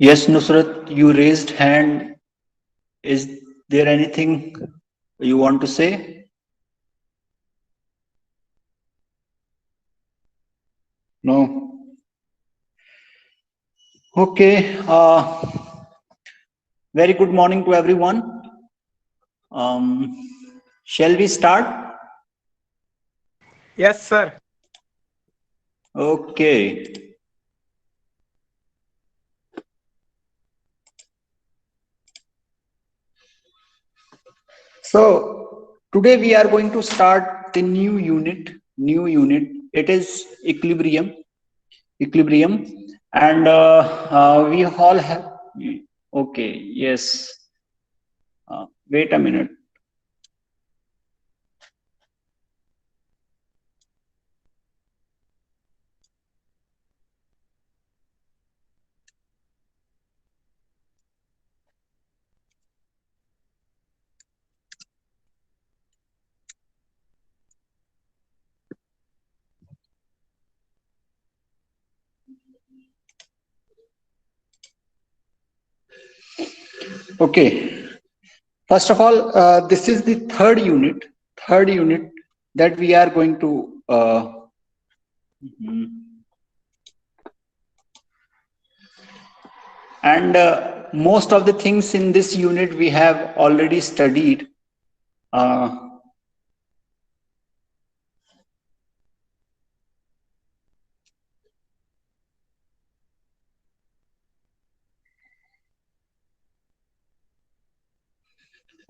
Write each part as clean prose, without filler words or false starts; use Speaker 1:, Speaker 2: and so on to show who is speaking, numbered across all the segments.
Speaker 1: Yes, Nusrat, you raised hand. Is there anything you want to say? No. Okay. Very good morning to everyone. Um, shall we start?
Speaker 2: Yes, sir.
Speaker 1: Okay. So today we are going to start the new unit. New unit. It is equilibrium. Equilibrium, and we all have. Okay. Yes. Wait a minute. Okay. First of all, this is the third unit that we are going to. And most of the things in this unit we have already studied. Uh,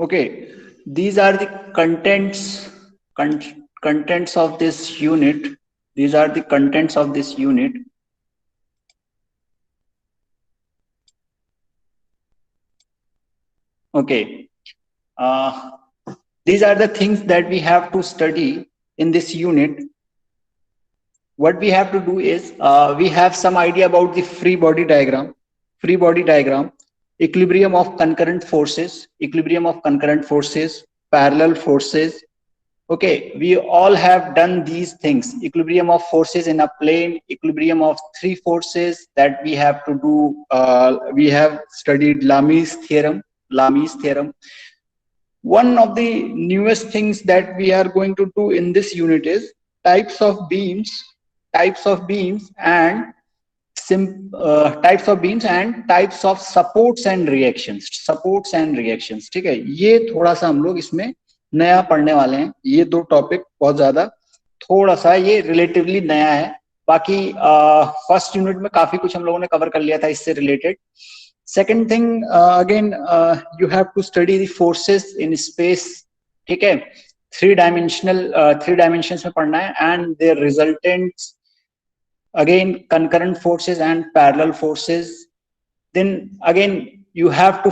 Speaker 1: okay, these are the con contents of this unit. These are the contents of this unit. Okay. Uh, these are the things that we have to study in this unit. What we have to do is we have some idea about the free body diagram, equilibrium of concurrent forces, parallel forces. Okay, we all have done these things: equilibrium of forces in a plane, equilibrium of three forces that we have to do. We have studied Lami's theorem. Lami's theorem. One of the newest things that we are going to do in this unit is types of beams, types of beams and types of beams and types of supports and reactions. ठीक है, ये थोड़ा सा हम लोग इसमें नया पढ़ने वाले हैं. ये दो टॉपिक बहुत ज्यादा थोड़ा सा ये रिलेटिवली नया है. बाकी फर्स्ट यूनिट में काफी कुछ हम लोगों ने कवर कर लिया था इससे related. Second thing, again, you have to study the forces in space. ठीक है, थ्री डायमेंशंस में पढ़ना है, and their resultants, again concurrent forces and parallel forces. Then again you have to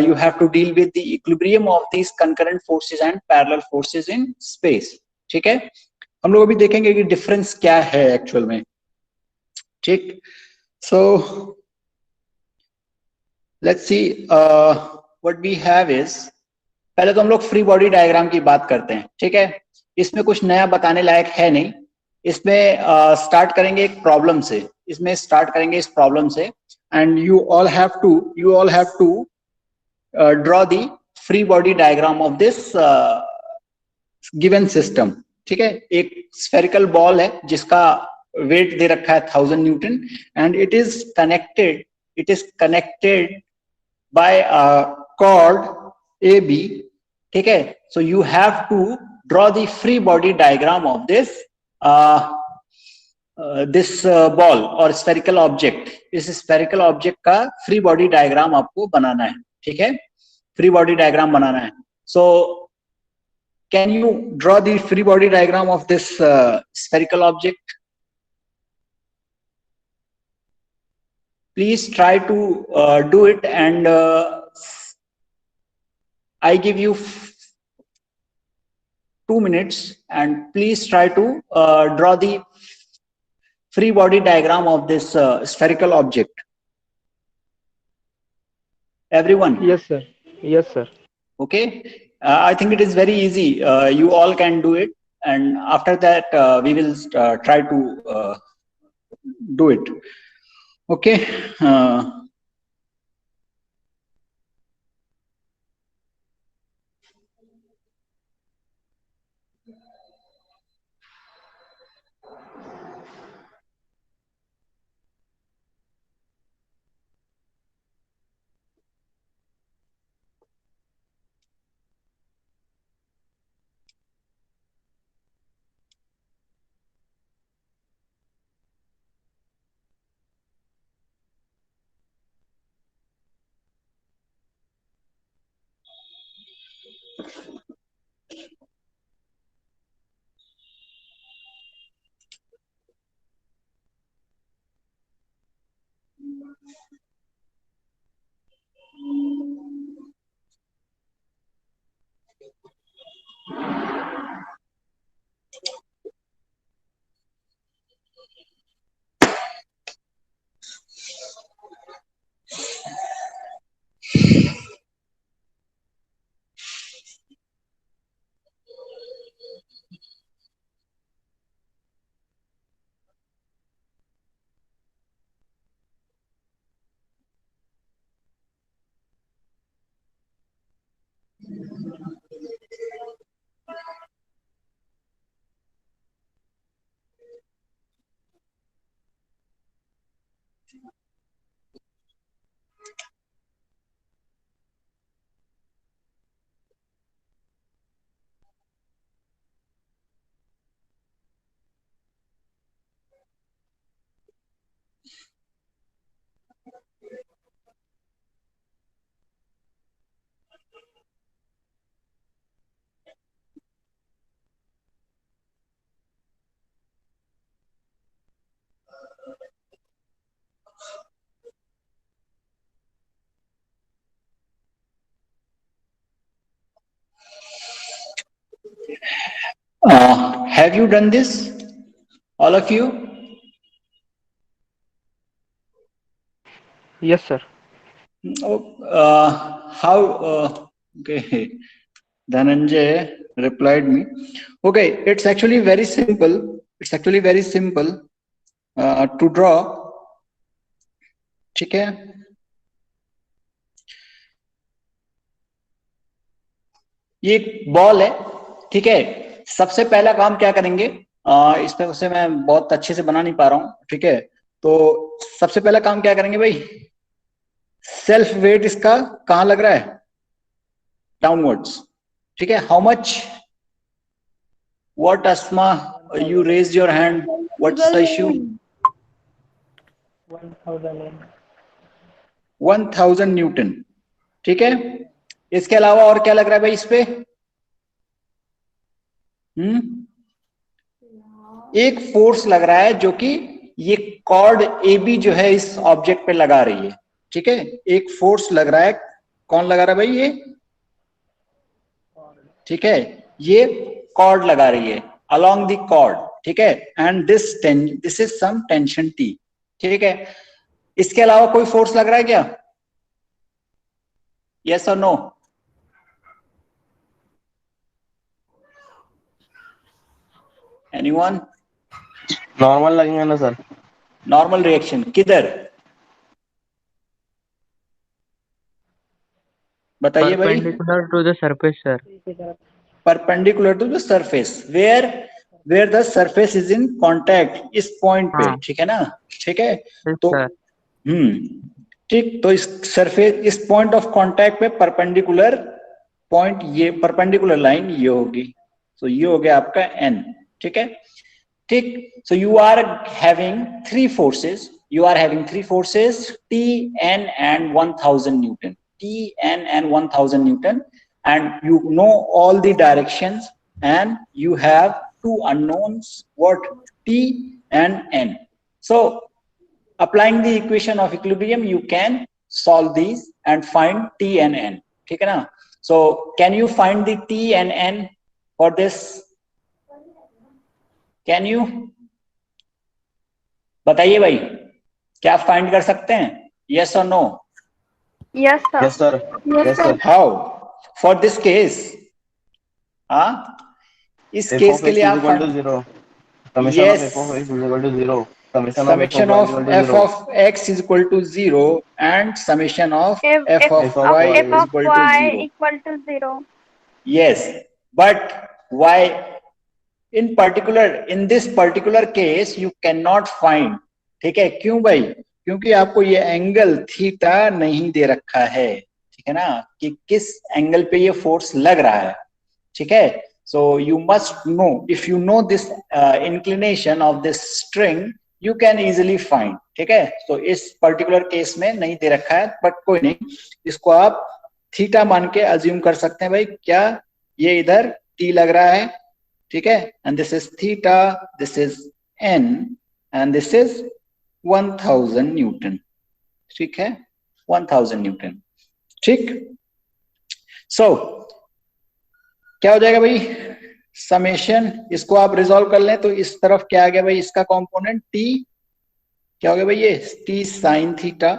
Speaker 1: you have to deal with the equilibrium of these concurrent forces and parallel forces in space. ठीक है, हम लोग अभी देखेंगे कि डिफरेंस क्या है actual में. ठीक, so let's see what we have is, पहले तो हम लोग फ्री बॉडी डायग्राम की बात करते हैं. ठीक है, इसमें कुछ नया बताने लायक है नहीं. इसमें स्टार्ट करेंगे एक प्रॉब्लम से. इसमें स्टार्ट करेंगे इस प्रॉब्लम से, and you all have to draw the free body diagram of this given system. ठीक है, एक स्फेरिकल बॉल है जिसका वेट दे रखा है 1000 newton, and it is connected by cord AB. ठीक है, so you have to draw the free body diagram of this ball और spherical object. इस spherical object का free body diagram आपको बनाना है. ठीक है, free body diagram बनाना है. So can you draw the free body diagram of this spherical object? Please try to do it, and I give you 2 minutes, and please try to draw the free body diagram of this spherical object. Everyone?
Speaker 2: Yes, sir. Yes, sir.
Speaker 1: Okay, I think it is very easy. You all can do it, and after that we will try to do it. Okay. Have you done this, all of you?
Speaker 2: Yes, sir.
Speaker 1: Oh, how? Okay, Dhananjay replied me. Okay, it's actually very simple. It's actually very simple to draw. ठीक है? ये एक ball है, ठीक है? सबसे पहला काम क्या करेंगे? इसमें से मैं बहुत अच्छे से बना नहीं पा रहा हूँ, ठीक है? तो सबसे पहला काम क्या करेंगे भाई? सेल्फ वेट इसका कहाँ लग रहा है? डाउनवर्ड्स, ठीक है? How much? What, Asma? You raised your hand. What's the issue? 1000 Newton, ठीक है? इसके अलावा और क्या लग रहा है भाई इस पे? एक फोर्स लग रहा है जो कि ये कॉर्ड ए बी जो है इस ऑब्जेक्ट पे लगा रही है, ठीक है? एक फोर्स लग रहा है, कौन लगा रहा है भाई? ये, ठीक है? ये कॉर्ड लगा रही है अलोंग द कॉर्ड, ठीक है? And this is some tension T, ठीक है? इसके अलावा कोई फोर्स लग रहा है क्या? यस और नो? एनीवन?
Speaker 3: नॉर्मल लगेंगे ना सर?
Speaker 1: नॉर्मल रिएक्शन किधर बताइए भाई?
Speaker 2: Perpendicular to the surface, sir.
Speaker 1: Perpendicular to the surface, where the surface is in contact, इस पॉइंट पे,
Speaker 2: हाँ।
Speaker 1: ठीक है ना? ठीक है,
Speaker 2: Yes,
Speaker 1: तो
Speaker 2: sir.
Speaker 1: ठीक, तो इस सरफेस, इस पॉइंट ऑफ कांटेक्ट पे परपेंडिकुलर पॉइंट, ये परपेंडिकुलर लाइन ये होगी, तो ये हो गया आपका एन, ठीक है? ठीक, so you are having three forces, T, N and 1000 Newton, T, N and 1000 Newton, and you know all the directions, and you have two unknowns, what? T and N. So applying the equation of equilibrium, you can solve these and find T and N, ठीक है ना? So can you find the T and N for this? Can you? बताइए भाई, क्या आप find कर सकते हैं? यस और no?
Speaker 4: Yes, sir.
Speaker 3: Yes sir, yes sir.
Speaker 1: How? For this case, इस केस के लिए आप
Speaker 3: zero,
Speaker 1: yes,
Speaker 3: zero,
Speaker 1: summation of F of X is equal to 0 and summation of F of Y is equal to 0
Speaker 4: equal to 0.
Speaker 1: yes, but why in particular, in this particular case you cannot find, ठीक है? क्यों भाई? क्योंकि आपको ये angle theta नहीं दे रखा है, ठीक है ना, कि किस एंगल पे ये फोर्स लग रहा है, ठीक है? so you must know, if you know this inclination of this string, you can easily find, ठीक है? तो इस पर्टिकुलर केस में नहीं दे रखा है, बट कोई नहीं, इसको आप थीटा मान के अज्यूम कर सकते हैं भाई, क्या ये इधर t लग रहा है, ठीक है, and this is theta, this is n and this is 1000 Newton, ठीक है, 1000 न्यूटन, ठीक। सो क्या हो जाएगा भाई, समेशन, इसको आप रिजॉल्व कर लें तो इस तरफ क्या आ गया भाई, इसका कंपोनेंट t, क्या हो गया भाई, ये t sine theta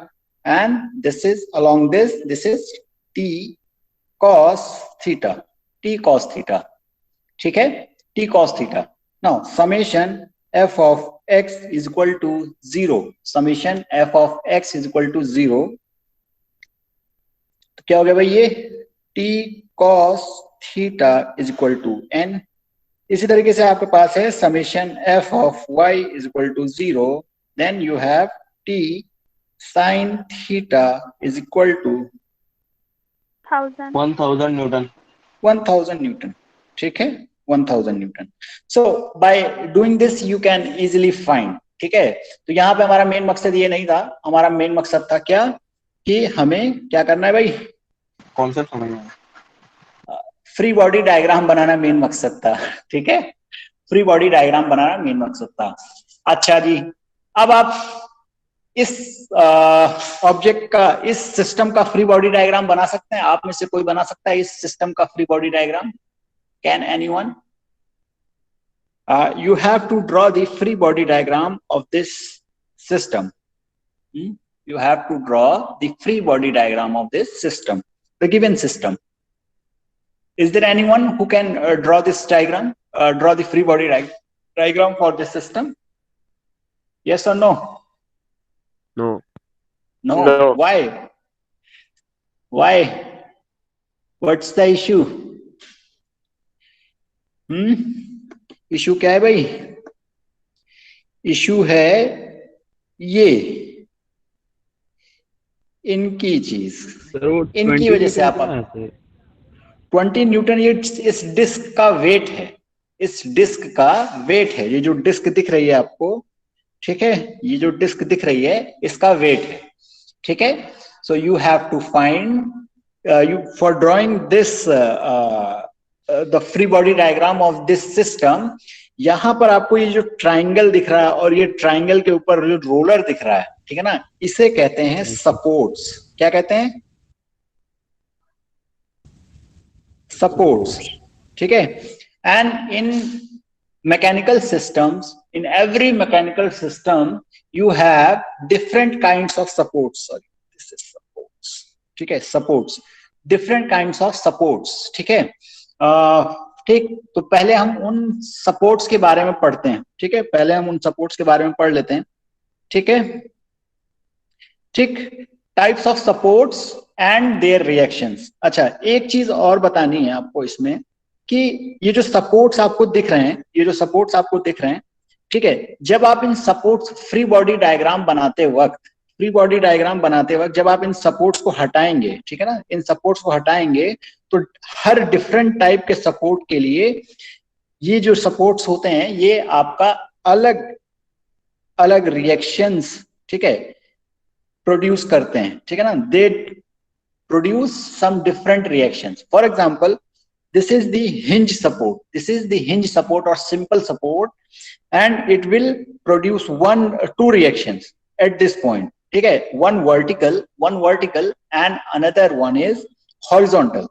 Speaker 1: and this is along this is t cos theta, t cos theta, ठीक है, t cos theta. Now summation f of x is equal to 0, summation f of x is equal to 0, तो क्या हो गया भाई, ये t cos theta is equal to n। इसी तरीके से आपके पास है summation f of y is equal to 0, then you have t sin theta is equal to
Speaker 3: 1000 Newton.
Speaker 1: 1000 Newton, ठीक है, 1000 Newton. So by doing this you can easily find, ठीक है। तो यहाँ पे हमारा मेन मकसद ये नहीं था, हमारा मेन मकसद था क्या, कि हमें क्या करना है भाई,
Speaker 3: कॉन्सेप्ट समझना,
Speaker 1: फ्री बॉडी डायग्राम बनाना मेन मकसद था, ठीक है, फ्री बॉडी डायग्राम बनाना मेन मकसद था। अच्छा जी, अब आप इस ऑब्जेक्ट का, इस सिस्टम का फ्री बॉडी डायग्राम बना सकते हैं, आप में से कोई बना सकता है इस सिस्टम का free body diagram, can anyone? You have to draw the free body diagram of this system. You have to draw the free body diagram of this system, the given system. Is there anyone who can draw this diagram, draw the free body diagram for this system? Yes or no?
Speaker 2: No.
Speaker 1: No.
Speaker 3: No.
Speaker 1: Why? Why? What's the issue? Issue क्या है भाई, issue है ये इनकी चीज, इनकी वजह से आप 20 न्यूटन, ये इस डिस्क का वेट है, इस डिस्क का वेट है, ये जो डिस्क दिख रही है आपको, ठीक है, ये जो डिस्क दिख रही है इसका वेट है, ठीक है। So you have to find, you for drawing this the free body diagram of this system, यहां पर आपको ये जो ट्राइंगल दिख रहा है और ये ट्राइंगल के ऊपर जो रोलर दिख रहा है, ठीक है ना, इसे कहते हैं सपोर्ट्स। क्या कहते हैं? सपोर्ट्स, ठीक है। And in mechanical systems, in every mechanical system you have different kinds of supports, sorry this is supports, ठीक है, supports, different kinds of supports, ठीक है। ठीक, तो पहले हम उन सपोर्ट्स के बारे में पढ़ते हैं, ठीक है, पहले हम उन सपोर्ट्स के बारे में पढ़ लेते हैं, ठीक है, ठीक। Types of supports and their reactions. अच्छा, एक चीज और बतानी है आपको इसमें, कि ये जो सपोर्ट्स आपको दिख रहे हैं, ये जो सपोर्ट्स आपको दिख रहे हैं, ठीक है, जब आप इन सपोर्ट्स फ्री बॉडी डायग्राम बनाते वक्त, फ्री बॉडी डायग्राम बनाते वक्त जब आप इन सपोर्ट्स को हटाएंगे, ठीक है ना, इन सपोर्ट्स को हटाएंगे, तो हर डिफरेंट टाइप के सपोर्ट के लिए ये जो सपोर्ट्स होते हैं ये आपका अलग अलग रिएक्शंस, ठीक है, प्रोड्यूस करते हैं, ठीक है ना, they produce some different reactions. For example, this is the hinge support, this is the hinge support or simple support, and it will produce two reactions at this point, ठीक है, one vertical and another one is horizontal.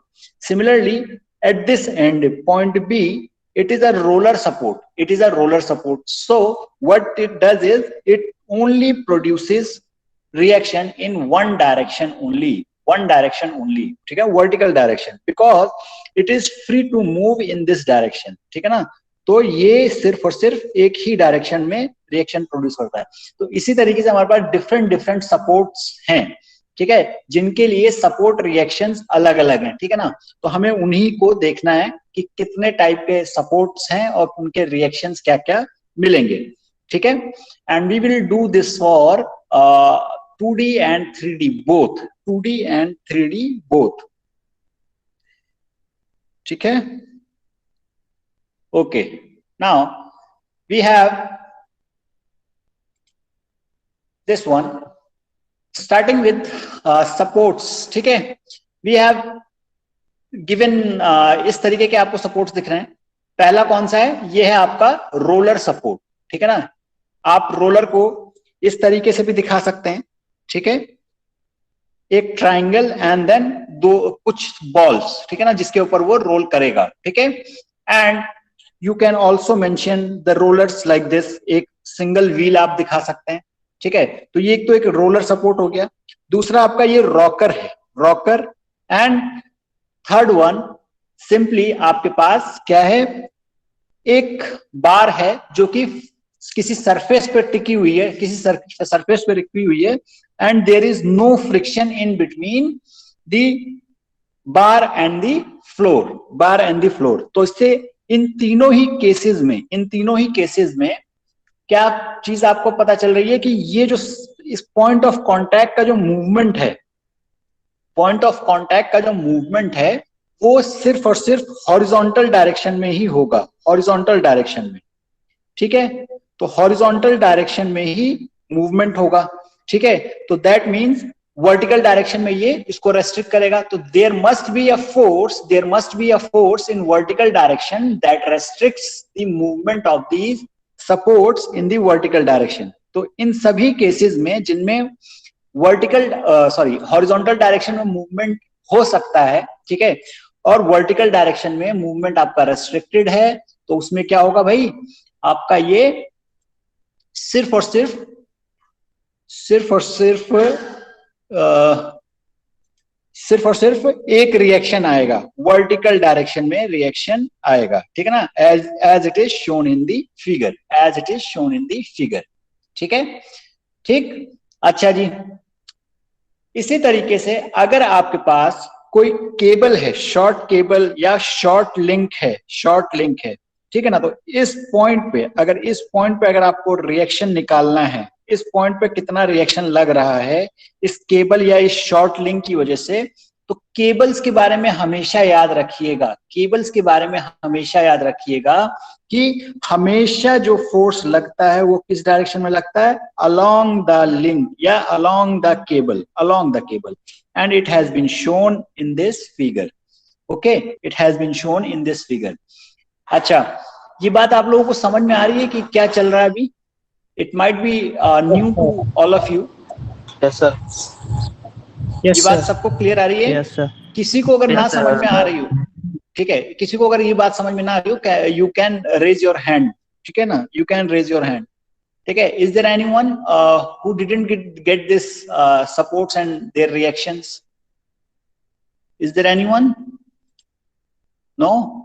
Speaker 1: Similarly, at this end point B, it is a roller support, it is a roller support. So what it does is it only produces reaction in one direction only, ठीक है, vertical direction, because it is free to move in this direction, ठीक है ना, तो ये सिर्फ और सिर्फ एक ही डायरेक्शन में रिएक्शन प्रोड्यूस करता है। तो इसी तरीके से हमारे पास डिफरेंट सपोर्ट्स हैं, ठीक है, जिनके लिए सपोर्ट रिएक्शंस अलग अलग हैं, ठीक है ना, तो हमें उन्हीं को देखना है कि कितने टाइप के सपोर्ट्स हैं और उनके रिएक्शंस क्या क्या मिलेंगे, ठीक है। And we will do this for 2D and 3D both, 2D and 3D both, ठीक है। Okay, now we have this one, starting with supports, ठीक है। We have गिवन इस तरीके के आपको सपोर्ट्स दिख रहे हैं। पहला कौन सा है? ये है आपका रोलर सपोर्ट, ठीक है ना। आप रोलर को इस तरीके से भी दिखा सकते हैं, ठीक है, एक ट्राइंगल एंड देन कुछ बॉल्स, ठीक है ना, जिसके ऊपर वो रोल करेगा, ठीक है। And you can also mention the rollers like this, एक सिंगल व्हील आप दिखा सकते हैं, ठीक है। तो ये एक रोलर सपोर्ट हो गया। दूसरा आपका ये रॉकर है, rocker. And third one simply आपके पास क्या है? एक बार है जो कि किसी सरफेस पे टिकी हुई है, किसी सरफेस पे टिकी हुई है, and there is no friction in between the bar and the floor, bar and the floor. तो इससे इन तीनों ही केसेस में क्या चीज आपको पता चल रही है कि ये जो इस पॉइंट ऑफ कांटेक्ट का जो मूवमेंट है, वो सिर्फ और सिर्फ हॉरिजॉन्टल डायरेक्शन में ही होगा, हॉरिजॉन्टल डायरेक्शन में, ठीक है। तो हॉरिजॉन्टल डायरेक्शन में ही मूवमेंट होगा, ठीक है। तो दैट मीन्स वर्टिकल डायरेक्शन में ये इसको रेस्ट्रिक्ट करेगा। तो there must be a force in vertical direction that restricts the movement of these supports in the vertical direction. तो इन सभी केसेस में जिनमें हॉरिजॉन्टल डायरेक्शन में मूवमेंट हो सकता है, ठीक है, और वर्टिकल डायरेक्शन में मूवमेंट आपका रेस्ट्रिक्टेड है, तो उसमें क्या होगा भाई? आपका ये सिर्फ और सिर्फ एक रिएक्शन आएगा, वर्टिकल डायरेक्शन में रिएक्शन आएगा, ठीक है ना, as it is shown in the figure, ठीक है, ठीक। अच्छा जी, इसी तरीके से अगर आपके पास कोई केबल है, शॉर्ट केबल या शॉर्ट लिंक है, ठीक है ना, तो इस पॉइंट पे अगर आपको रिएक्शन निकालना है, इस पॉइंट पे कितना रिएक्शन लग रहा है इस केबल या इस शॉर्ट लिंक की वजह से, तो केबल्स के बारे में हमेशा याद रखिएगा कि हमेशा जो फोर्स लगता है वो किस डायरेक्शन में लगता है? अलोंग द लिंक या along the cable, and it has been shown in this figure, okay, it has been shown in this figure. अच्छा, ये बात आप लोगों को समझ में आ रही है कि क्या चल रहा है अभी? It might be new to all of you.
Speaker 3: Yes sir.
Speaker 1: ये बात सबको क्लियर आ रही है?
Speaker 2: Yes, sir.
Speaker 1: किसी को अगर ना समझ में आ रही हो, ठीक है, किसी को अगर ये बात समझ में ना आ रही हो, you can raise your hand, ठीक है ना, you can raise your hand, ठीक है। Is there anyone who didn't get this supports and their reactions? Is there anyone? No?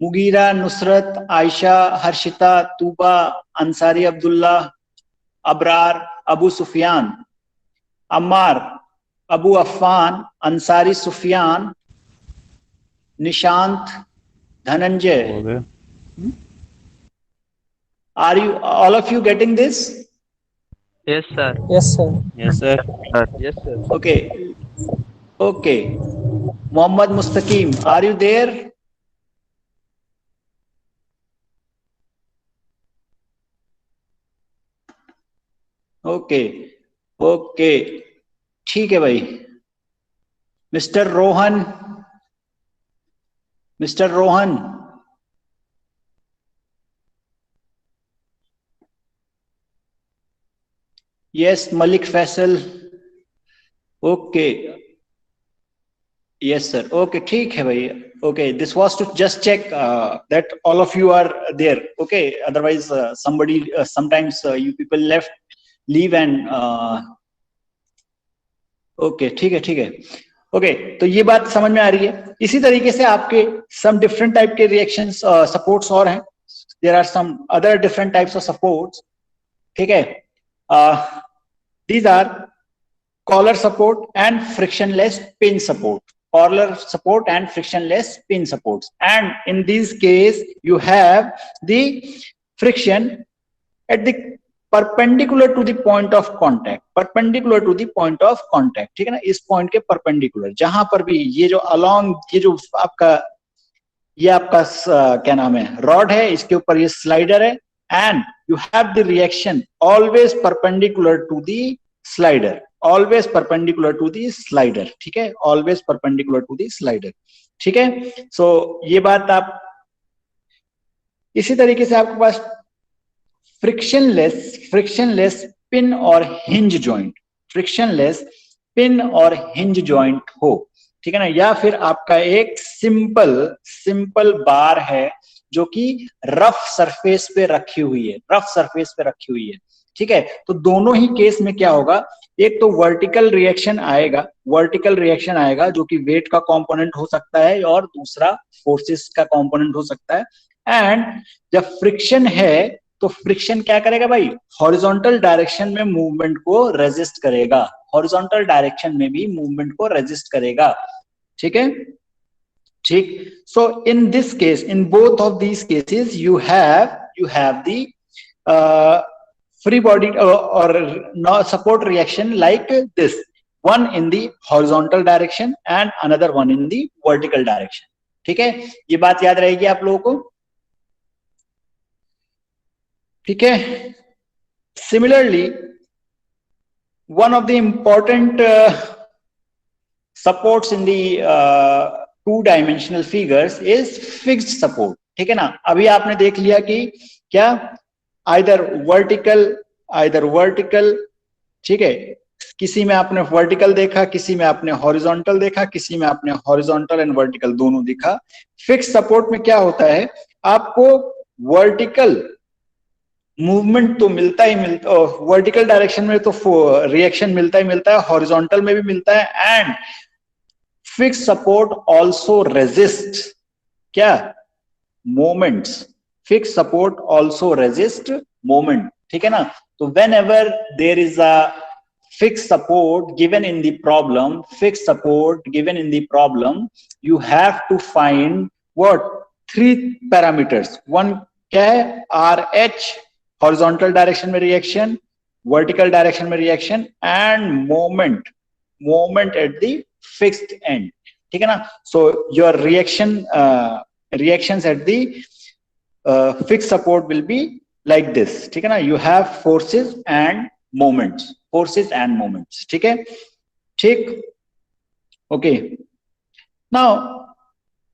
Speaker 1: Mughira, Nusrat, Ayesha, Harshita, Tuba, Ansari Abdullah, Abrar, Abu Sufiyan, Ammar, Abu Affan, Ansari Sufiyan, Nishant, Dhananjay, are you all of you getting this?
Speaker 2: Yes, sir.
Speaker 5: Yes, sir.
Speaker 2: Yes, sir. Yes, sir.
Speaker 1: Okay. Mohammad Mustaqim, are you there? Okay. ठीक है भाई। Mister Rohan, yes, Malik Faisal, okay, yes sir, okay, ठीक है भाई, okay, this was to just check that all of you are there, okay, otherwise sometimes you people leave and okay, ठीक है, okay, तो ये बात समझ में आ रही है। इसी तरीके से आपके सम डिफरेंट टाइप के रिएक्शंस सपोर्ट्स और हैं, there are some other different types of supports, ठीक है। These are collar support and frictionless pin support, and in this case you have the friction at the perpendicular to the point of contact, ठीक है ना, इस point के perpendicular, जहां पर भी ये जो अलोंग, ये जो आपका क्या नाम है, रॉड है, इसके ऊपर ये स्लाइडर है, and you have the reaction always perpendicular to the slider, always perpendicular to the slider, ठीक है, always perpendicular to the slider, ठीक है। सो ये बात आप, इसी तरीके से आपके पास फ्रिक्शनलेस पिन और हिंज जॉइंट, फ्रिक्शनलेस पिन और हिंज जॉइंट हो, ठीक है ना, या फिर आपका एक सिंपल बार है जो कि रफ सरफेस पे रखी हुई है, रफ सरफेस पे रखी हुई है, ठीक है। तो दोनों ही केस में क्या होगा, एक तो वर्टिकल रिएक्शन आएगा जो कि वेट का कंपोनेंट हो सकता है और दूसरा फोर्सेस का कंपोनेंट हो सकता है। एंड जब फ्रिक्शन है तो फ्रिक्शन क्या करेगा भाई, हॉरिजॉन्टल डायरेक्शन में मूवमेंट को रेजिस्ट करेगा, हॉरिजॉन्टल डायरेक्शन में भी मूवमेंट को रेजिस्ट करेगा, ठीक है, ठीक। So in this case, in both of these cases you have the free body or support reaction like this, one in the horizontal direction and another one in the vertical direction, ठीक है। ये बात याद रहेगी आप लोगों को, ठीक है। Similarly, one of the important supports in the two-dimensional figures is fixed support, ठीक है ना। अभी आपने देख लिया कि क्या, either vertical, ठीक है, किसी में आपने वर्टिकल देखा, किसी में आपने हॉरिजॉन्टल देखा, किसी में आपने हॉरिजॉन्टल एंड वर्टिकल दोनों देखा। फिक्स सपोर्ट में क्या होता है, आपको वर्टिकल मूवमेंट तो मिलता ही मिलता, वर्टिकल डायरेक्शन में तो रिएक्शन मिलता ही मिलता है, हॉरिजॉन्टल में भी मिलता है, and fix support also resist क्या, moments, fixed support also resist moment, ठीक है ना। तो whenever there is a fixed support given in the problem, you have to find what, 3 parameters, one क्या है, RH horizontal direction में reaction, vertical direction में reaction, and moment at the fixed end, ठीक है ना। so your reactions at the fixed support will be like this, ठीक है ना, you have forces and moments, ठीक है, ठीक, okay। now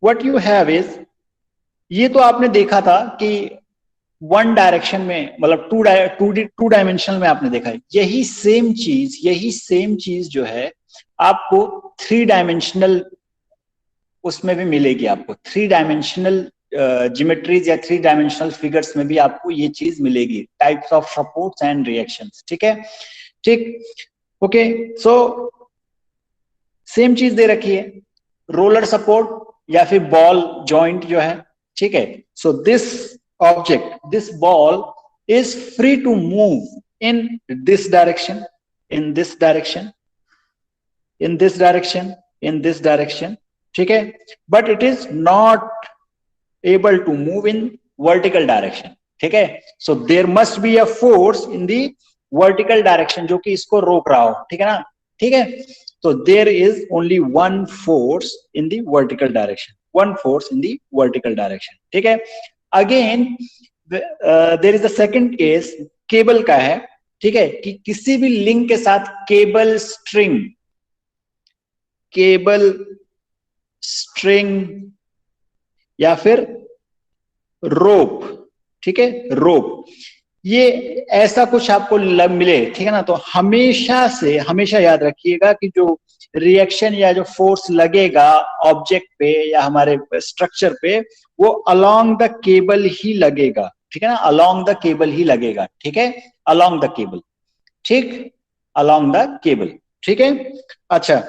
Speaker 1: what you have is, ये तो आपने देखा था कि वन डायरेक्शन में, मतलब टू डायमेंशनल में आपने देखा है, यही सेम चीज जो है आपको 3 डायमेंशनल उसमें भी मिलेगी, आपको 3 डायमेंशनल ज्योमेट्रीज या 3 डायमेंशनल फिगर्स में भी आपको ये चीज मिलेगी, types of supports and reactions, ठीक है, ठीक, ओके। सो सेम चीज दे रखी है, रोलर सपोर्ट या फिर बॉल जॉइंट जो है, ठीक है। So this object, this ball is free to move in this direction, in this direction, in this direction, in this direction, ठीक है, but it is not able to move in vertical direction, ठीक है। so there must be a force in the vertical direction जो कि इसको रोक रहा हो, ठीक है ना, ठीक है। so there is only one force in the vertical direction, ठीक है। again there is the second case, cable का है, ठीक है, कि किसी भी लिंक के साथ केबल स्ट्रिंग या फिर रोप, ठीक है, रोप, ये ऐसा कुछ आपको मिले, ठीक है ना। तो हमेशा याद रखिएगा कि जो रिएक्शन या जो फोर्स लगेगा ऑब्जेक्ट पे या हमारे स्ट्रक्चर पे, वो अलोंग द केबल ही लगेगा, ठीक है ना, अलोंग द केबल ही लगेगा, ठीक है, अलोंग द केबल, ठीक, अलोंग द केबल, ठीक है। अच्छा,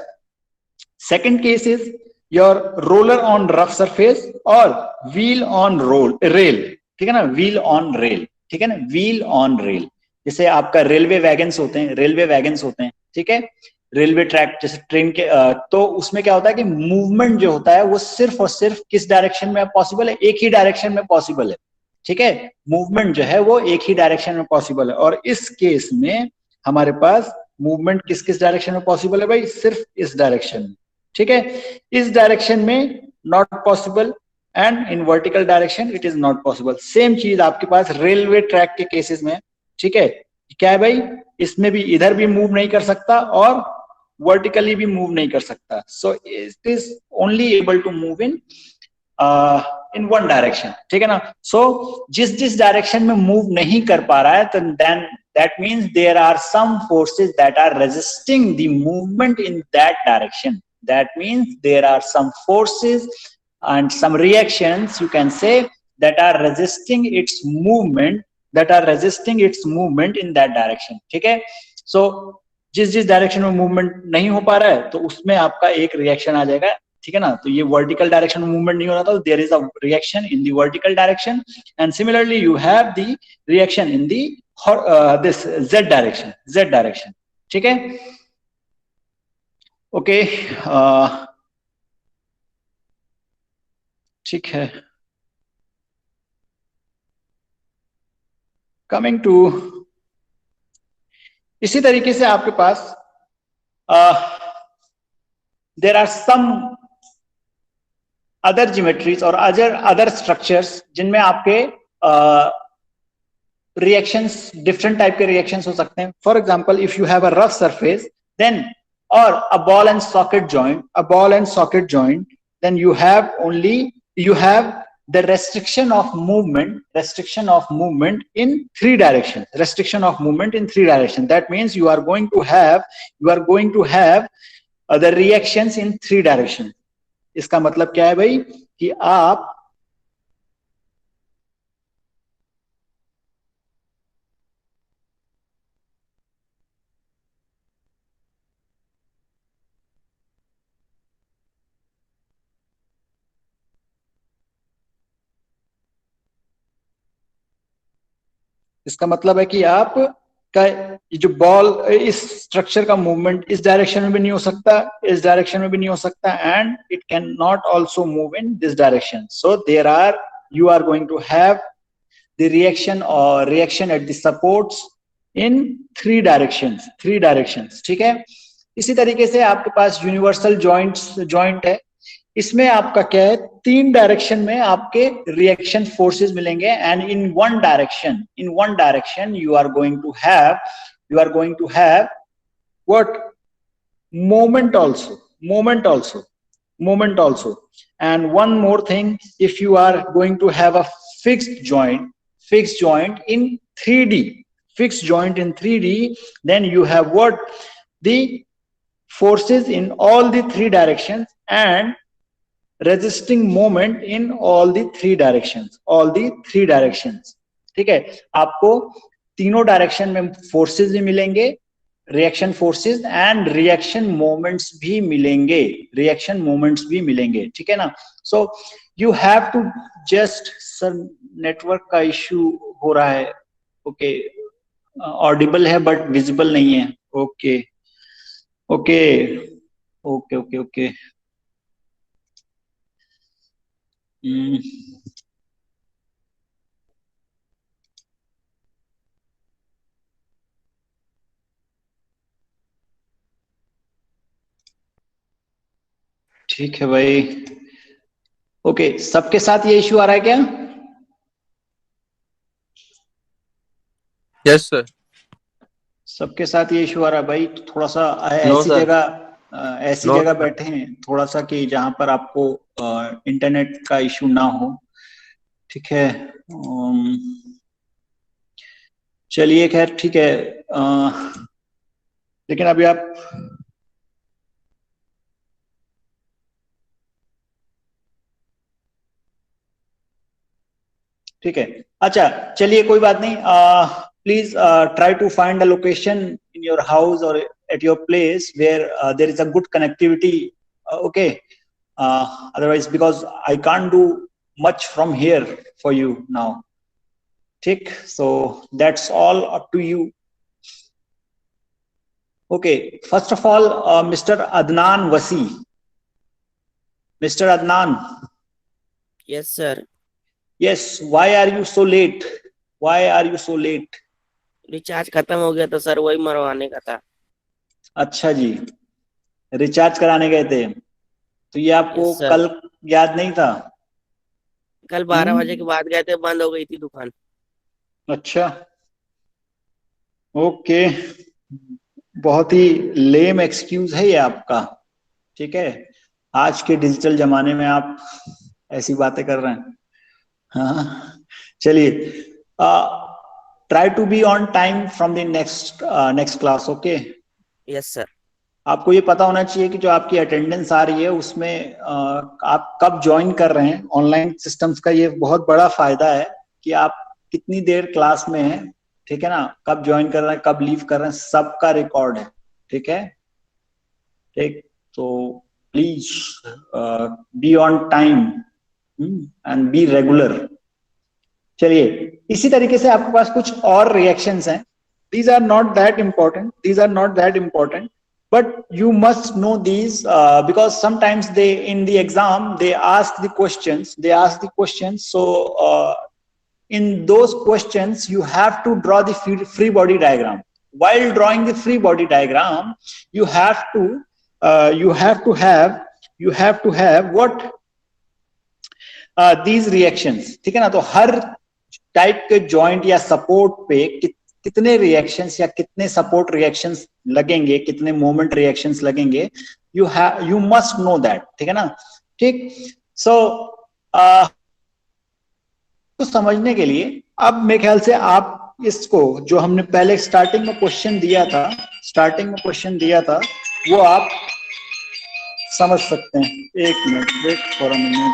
Speaker 1: second case is your roller on rough surface और व्हील ऑन रेल, ठीक है ना, व्हील ऑन रेल, ठीक है ना, व्हील ऑन रेल। जैसे आपका रेलवे वैगन्स होते हैं, ठीक है, रेलवे ट्रैक जैसे ट्रेन के, तो उसमें क्या होता है कि मूवमेंट जो होता है वो सिर्फ और सिर्फ किस डायरेक्शन में पॉसिबल है, एक ही डायरेक्शन में पॉसिबल है, ठीक है, मूवमेंट जो है वो एक ही डायरेक्शन में पॉसिबल है। और इस केस में हमारे पास मूवमेंट किस किस डायरेक्शन में पॉसिबल है भाई, सिर्फ इस डायरेक्शन में, ठीक है, इस डायरेक्शन में not possible, and in vertical direction it is not possible. Same चीज आपके पास रेलवे ट्रैक के केसेस में, ठीक है, क्या है भाई, इसमें भी इधर भी मूव नहीं कर सकता और वर्टिकली भी मूव नहीं कर सकता. So it is only able to move in one direction. ठीक है ना. सो जिस डायरेक्शन में मूव नहीं कर पा रहा है, तो then that means there are some forces that are resisting the movement in that direction. That means there are some forces and some reactions, you can say, that are resisting its movement, in that direction. ठीक है. So जिस direction में movement नहीं हो पा रहा है, तो उसमें आपका एक रिएक्शन आ जाएगा. ठीक है ना. तो ये वर्टिकल डायरेक्शन में मूवमेंट नहीं हो रहा था, तो there is a reaction in the vertical direction, and similarly you have the reaction in the this z direction. ठीक है. ओके. ठीक है. कमिंग टू, इसी तरीके से आपके पास there are some other geometries और अदर स्ट्रक्चर्स जिनमें आपके रिएक्शंस, डिफरेंट टाइप के रिएक्शंस हो सकते हैं. For example, if you have a rough surface then और a ball and socket joint, then you have the restriction of movement in three directions. That means you are going to have the reactions in three directions. इसका मतलब क्या है भाई, कि आप इसका मतलब है कि आप का जो बॉल, इस स्ट्रक्चर का मूवमेंट इस डायरेक्शन में भी नहीं हो सकता, इस डायरेक्शन में भी नहीं हो सकता, and it can not also move in this direction. So you are going to have the reaction at the supports in three directions. ठीक है. इसी तरीके से आपके पास यूनिवर्सल जॉइंट है. इसमें आपका क्या है, तीन डायरेक्शन में आपके रिएक्शन फोर्सेस मिलेंगे, and in one direction you are going to have what, moment also. And one more thing, if you are going to have a fixed joint in 3D, then you have what, the forces in all the three directions and resisting moment in all the three directions. ठीक है. आपको तीनों direction में forces भी मिलेंगे, reaction forces and reaction moments भी मिलेंगे. ठीक है ना. So you have to just, sir network का इश्यू हो रहा है. ओके. ऑडिबल है बट विजिबल नहीं है. ओके. ठीक है भाई. ओके. सबके साथ ये इश्यू आ रहा है क्या?
Speaker 2: Yes sir.
Speaker 1: सबके साथ ये इश्यू आ रहा है भाई. तो थोड़ा सा ऐसी जगह बैठे हैं थोड़ा सा, कि जहां पर आपको इंटरनेट का इश्यू ना हो. ठीक है. चलिए, खैर ठीक है. लेकिन अभी आप ठीक है. अच्छा, चलिए कोई बात नहीं. Please try to find a location in your house or at your place where there is a good connectivity. Okay. Otherwise, because I can't do much from here for you now. ठीक. So that's all up to you. Okay. First of all, Mr. Adnan Wasi. Mr. Adnan.
Speaker 5: Yes, sir.
Speaker 1: Yes. Why are you so late?
Speaker 5: Recharge खत्म हो गया था sir, वही मरवाने का था.
Speaker 1: अच्छा जी, recharge कराने गए थे. तो ये आपको
Speaker 5: Yes, sir.
Speaker 1: कल याद नहीं था?
Speaker 5: कल 12 बजे के बाद गए थे, बंद हो गई थी दुकान.
Speaker 1: अच्छा. ओके. बहुत ही लेम एक्सक्यूज है ये आपका, ठीक है। आज के डिजिटल जमाने में आप ऐसी बातें कर रहे हैं। हाँ चलिए, try to be on time from the next class, okay.
Speaker 5: Yes sir.
Speaker 1: आपको ये पता होना चाहिए कि जो आपकी अटेंडेंस आ रही है उसमें आप कब ज्वाइन कर रहे हैं। ऑनलाइन सिस्टम्स का ये बहुत बड़ा फायदा है कि आप कितनी देर क्लास में हैं, ठीक है ना, कब ज्वाइन कर रहे हैं, कब लीव कर रहे हैं, सबका रिकॉर्ड है, ठीक है। ठीक, तो please be on time and be regular. चलिए, इसी तरीके से आपके पास कुछ और रिएक्शंस हैं। these are not that important, but you must know these because sometimes they in the exam they ask the questions, so in those questions you have to draw the free body diagram. While drawing the free body diagram, you have to have what these reactions, ठीक है ना। तो हर type के joint या support पे कितने reactions या कितने सपोर्ट रिएक्शंस लगेंगे, कितने मोमेंट रिएक्शंस लगेंगे, यू मस्ट नो दैट, ठीक है ना। ठीक, सो तो समझने के लिए अब मेरे ख्याल से आप इसको जो हमने पहले स्टार्टिंग में क्वेश्चन दिया था वो आप समझ सकते हैं। एक minute, wait for a minute.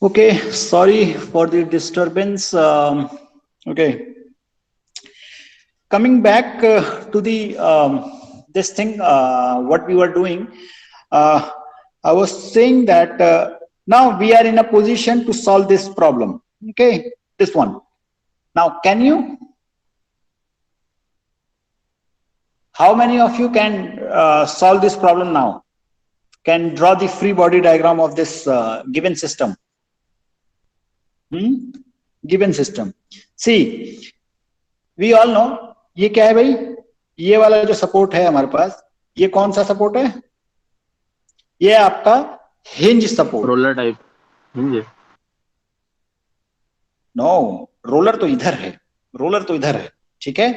Speaker 1: Okay, sorry for the disturbance. Okay, coming back to the this thing, what we were doing, I was saying that now we are in a position to solve this problem. Okay, this one. Now, how many of you can solve this problem now? Can draw the free body diagram of this given system? Given system. See, we all know ये क्या है भाई, ये वाला जो support है हमारे पास, ये कौन सा सपोर्ट है? ये आपका hinge support.
Speaker 3: Roller type hinge?
Speaker 1: No, roller तो इधर है, ठीक है।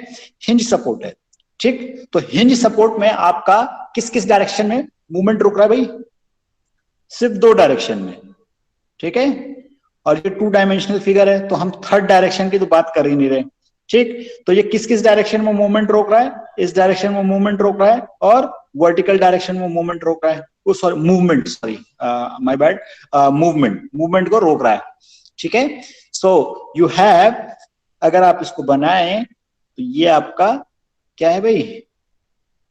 Speaker 1: हिंज सपोर्ट है, ठीक। तो हिंज सपोर्ट में आपका किस किस डायरेक्शन में मूवमेंट रुक रहा है भाई? सिर्फ 2 डायरेक्शन में, ठीक है। और ये 2 डायमेंशनल फिगर है, तो हम थर्ड डायरेक्शन की तो बात कर ही नहीं रहे, ठीक। तो ये किस किस डायरेक्शन में मूवमेंट रोक रहा है? इस डायरेक्शन में मूवमेंट रोक रहा है और वर्टिकल डायरेक्शन में मूवमेंट रोक रहा है। मूवमेंट को रोक रहा है, ठीक है। सो यू हैव, अगर आप इसको बनाएं तो ये आपका क्या है भाई?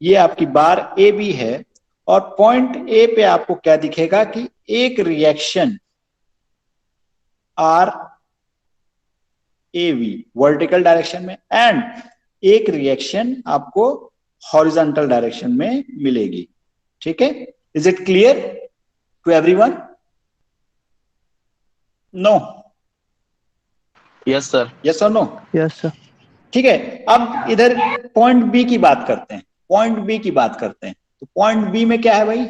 Speaker 1: ये आपकी बार ए बी है, और पॉइंट ए पे आपको क्या दिखेगा कि एक reaction R A V vertical direction में एंड एक रिएक्शन आपको हॉरिजॉन्टल डायरेक्शन में मिलेगी, ठीक है। Is it clear to everyone? No?
Speaker 3: Yes sir.
Speaker 1: Yes और नो?
Speaker 2: Yes sir.
Speaker 1: ठीक है। अब इधर पॉइंट बी की बात करते हैं। तो पॉइंट बी में क्या है भाई?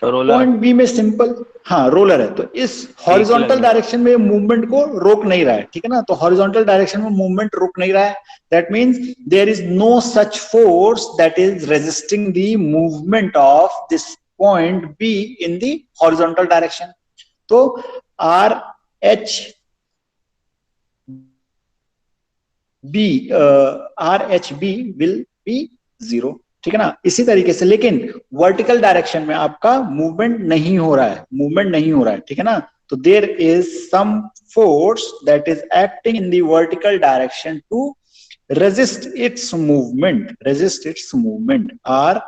Speaker 1: पॉइंट बी में सिंपल, हाँ, रोलर है। तो इस हॉरिजॉन्टल डायरेक्शन में मूवमेंट को रोक नहीं रहा है, ठीक है ना। तो हॉरिजॉन्टल डायरेक्शन में मूवमेंट रोक नहीं रहा है, that means there is no such force that is resisting the movement of this point B in the horizontal direction. तो R H B will be 0, ठीक है ना। इसी तरीके से, लेकिन वर्टिकल डायरेक्शन में आपका मूवमेंट नहीं हो रहा है, ठीक है ना। तो there is some force that is acting in the vertical direction to resist its movement or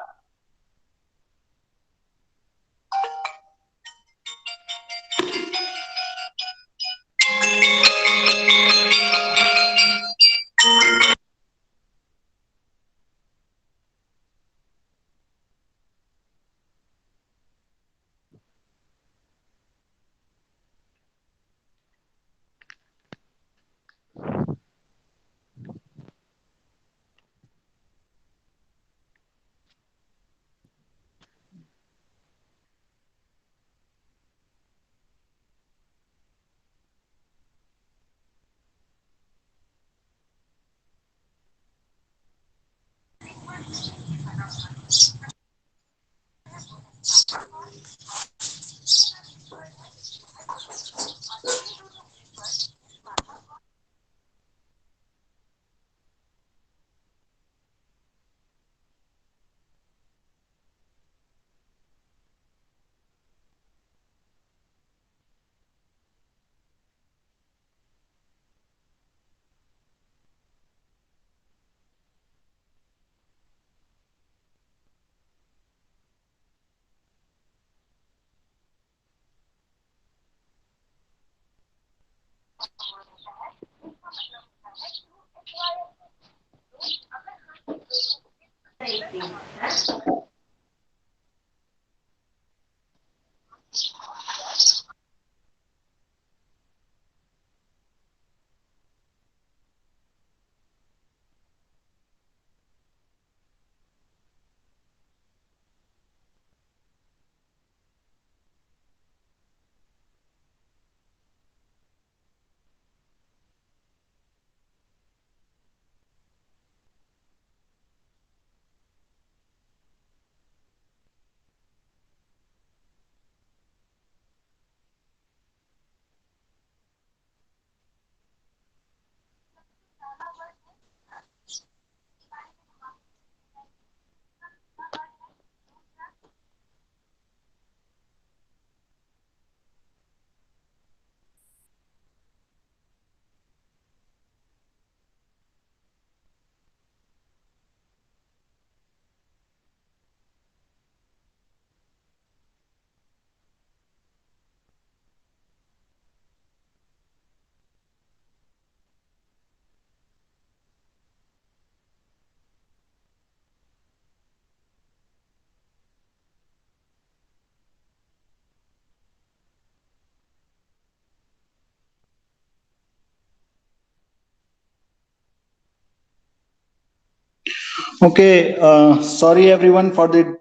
Speaker 1: okay, sorry everyone for the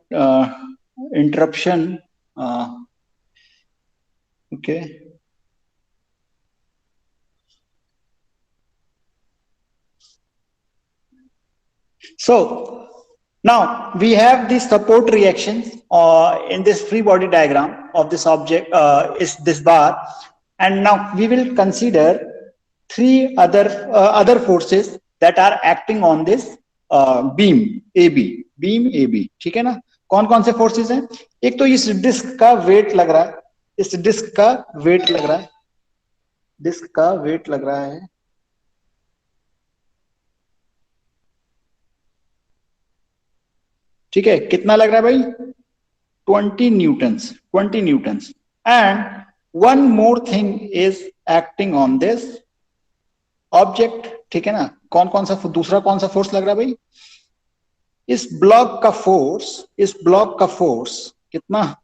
Speaker 1: interruption. Okay. So now we have the support reactions in this free body diagram of this object is this bar, and now we will consider three other forces that are acting on this beam AB, ठीक है ना? कौन कौन से forces हैं? एक तो इस डिस्क का वेट लग रहा है, इस डिस्क का वेट लग रहा है, डिस्क का वेट लग रहा है, ठीक है? कितना लग रहा है भाई? 20 Newton's. And one more thing is acting on this object, ठीक है ना? कौन कौन सा दूसरा कौन सा फोर्स लग रहा है भाई? इस ब्लॉक का फोर्स कितना?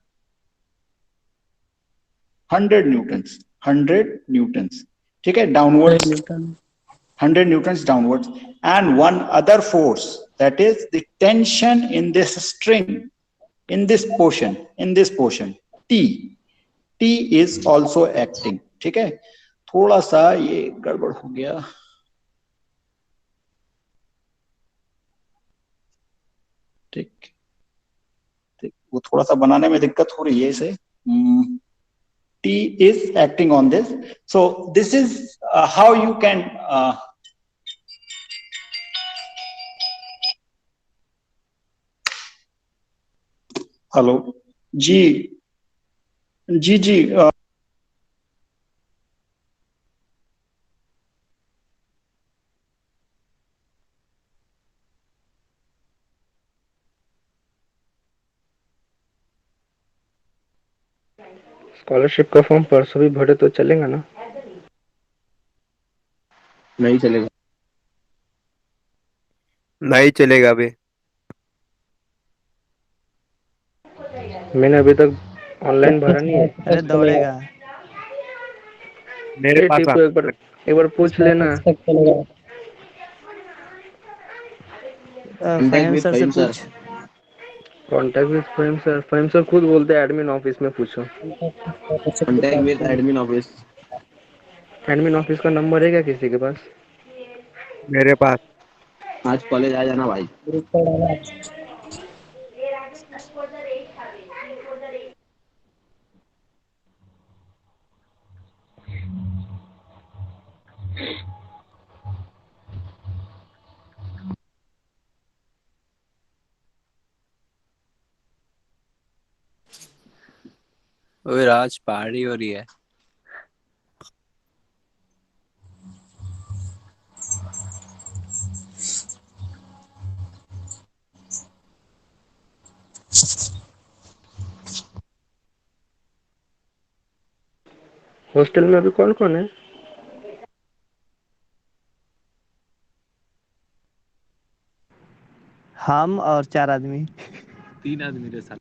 Speaker 1: 100 न्यूटन्स, ठीक है? Downwards 100 newtons downwards. And one other force, that is the tension in this string, in this portion T is also acting, ठीक है? थोड़ा सा ये गड़बड़ हो गया, ठीक, वो थोड़ा सा बनाने में दिक्कत हो रही है इसे. T is acting on this. So this is how you can hello जी.
Speaker 6: स्कॉलरशिप का फॉर्म परसों भी भरे तो चलेगा ना?
Speaker 3: नहीं चलेगा।
Speaker 2: नहीं चलेगा अभी।
Speaker 6: मैंने अभी तक ऑनलाइन भरा नहीं है।
Speaker 7: अरे दौड़ेगा।
Speaker 2: मेरे
Speaker 6: ए
Speaker 2: पास
Speaker 6: टीपू, एक बार पूछ लेना।
Speaker 3: कॉन्टैक्ट
Speaker 7: फहीम
Speaker 3: विद
Speaker 7: सर से
Speaker 3: फहीम सर।
Speaker 7: पूछ।
Speaker 6: Contact with Faheem sir. Faheem sir खुद बोलते हैं एडमिन ऑफिस में पूछो।
Speaker 3: Contact with admin office.
Speaker 6: Admin office का नंबर है क्या किसी के पास?
Speaker 2: मेरे पास।
Speaker 3: आज कॉलेज आ जाना भाई।
Speaker 2: ओए राज, पार्टी हो रही है।
Speaker 6: हॉस्टल में अभी कौन कौन है?
Speaker 7: हम और 4 आदमी।
Speaker 2: 3 आदमी रे साल।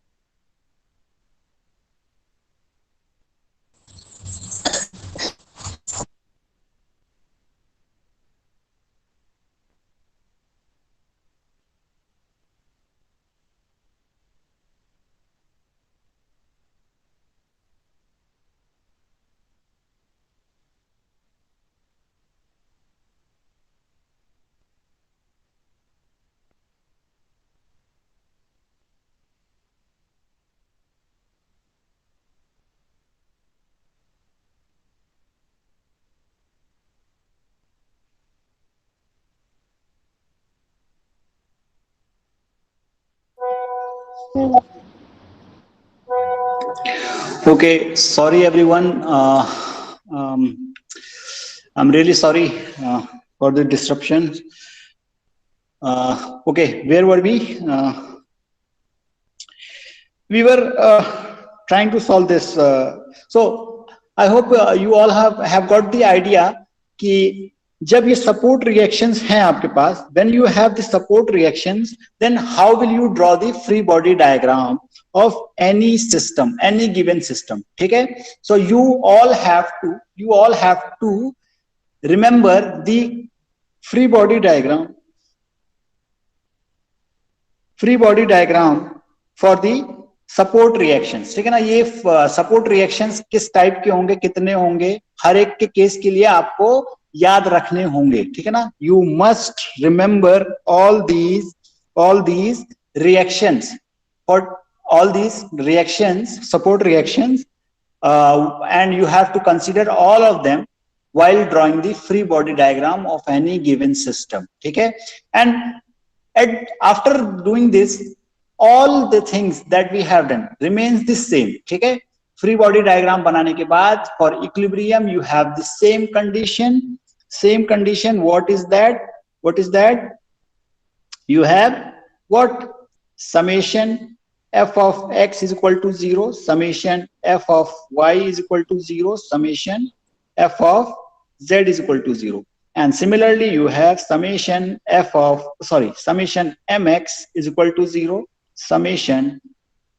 Speaker 1: Okay, sorry everyone. I'm really sorry for the disruption. Okay, where were we? We were trying to solve this. So I hope you all have got the idea कि जब ये support reactions हैं आपके पास, when you have the support reactions, then how will you draw the free body diagram of any system, any given system? ठीक है? So you all have to remember the free body diagram for the support reactions. ठीक है ना? ये support reactions किस type के होंगे, कितने होंगे, हर एक के केस के लिए आपको याद रखने होंगे. ठीक है ना? You must remember all these reactions, for all these reactions, support reactions, and you have to consider all of them while drawing the free body diagram of any given system. ठीक है? And after doing this, all the things that we have done remains the same. ठीक है? Free body diagram बनाने के बाद for equilibrium you have the same condition. What is that? You have what? Summation f of x is equal to 0, summation f of y is equal to 0, summation f of z is equal to 0. And similarly you have summation mx is equal to 0, summation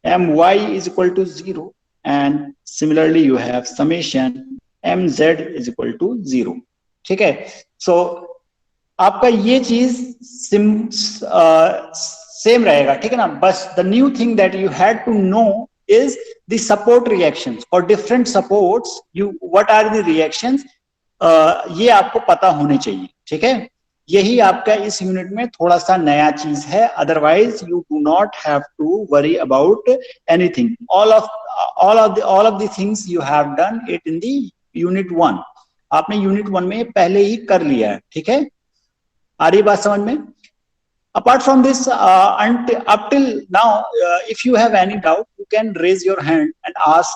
Speaker 1: my is equal to 0, and similarly you have summation mz is equal to 0. ठीक है? So आपका ये चीज same रहेगा. ठीक है ना? बस the new thing that you had to know is the support reactions for different supports. What are the reactions? ये आपको पता होने चाहिए. ठीक है? यही आपका इस यूनिट में थोड़ा सा नया चीज है. Otherwise you do not have to worry about anything. All of the things you have done it in the unit 1. आपने यूनिट 1 में पहले ही कर लिया है. ठीक है? आ रही बात समझ में? Apart from this, up till now, if you have any doubt, you can raise your hand and ask.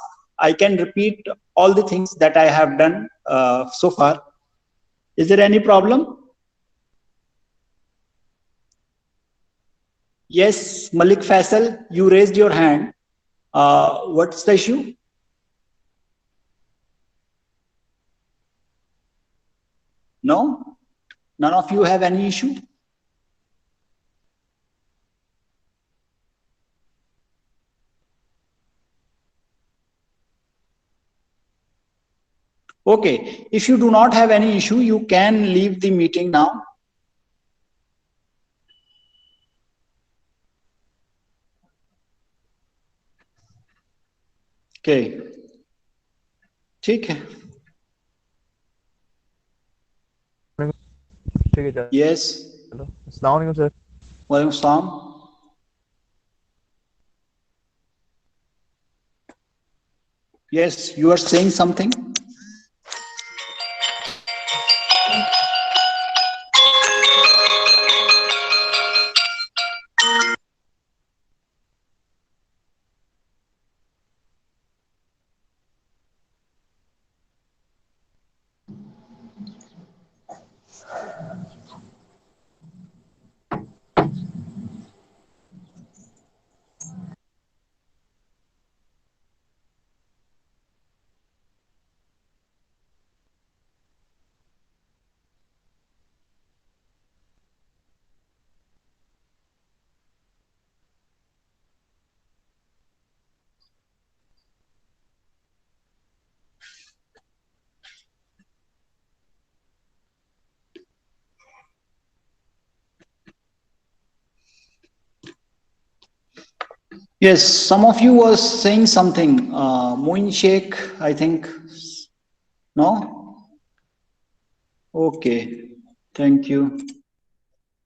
Speaker 1: I can repeat all the things that I have done so far. Is there any problem? Yes, Malik Faisal, you raised your hand. What's the issue? No? None of you have any issue? Okay, if you do not have any issue, you can leave the meeting now. Okay, ठीक है.
Speaker 8: ठीक है sir.
Speaker 1: Yes.
Speaker 8: Hello, अस्सलाम वालेकुम sir.
Speaker 1: वालेकुम सलाम. Yes, you are saying something. Yes, some of you was saying something. Moin Sheikh, I think. No? Okay, thank you.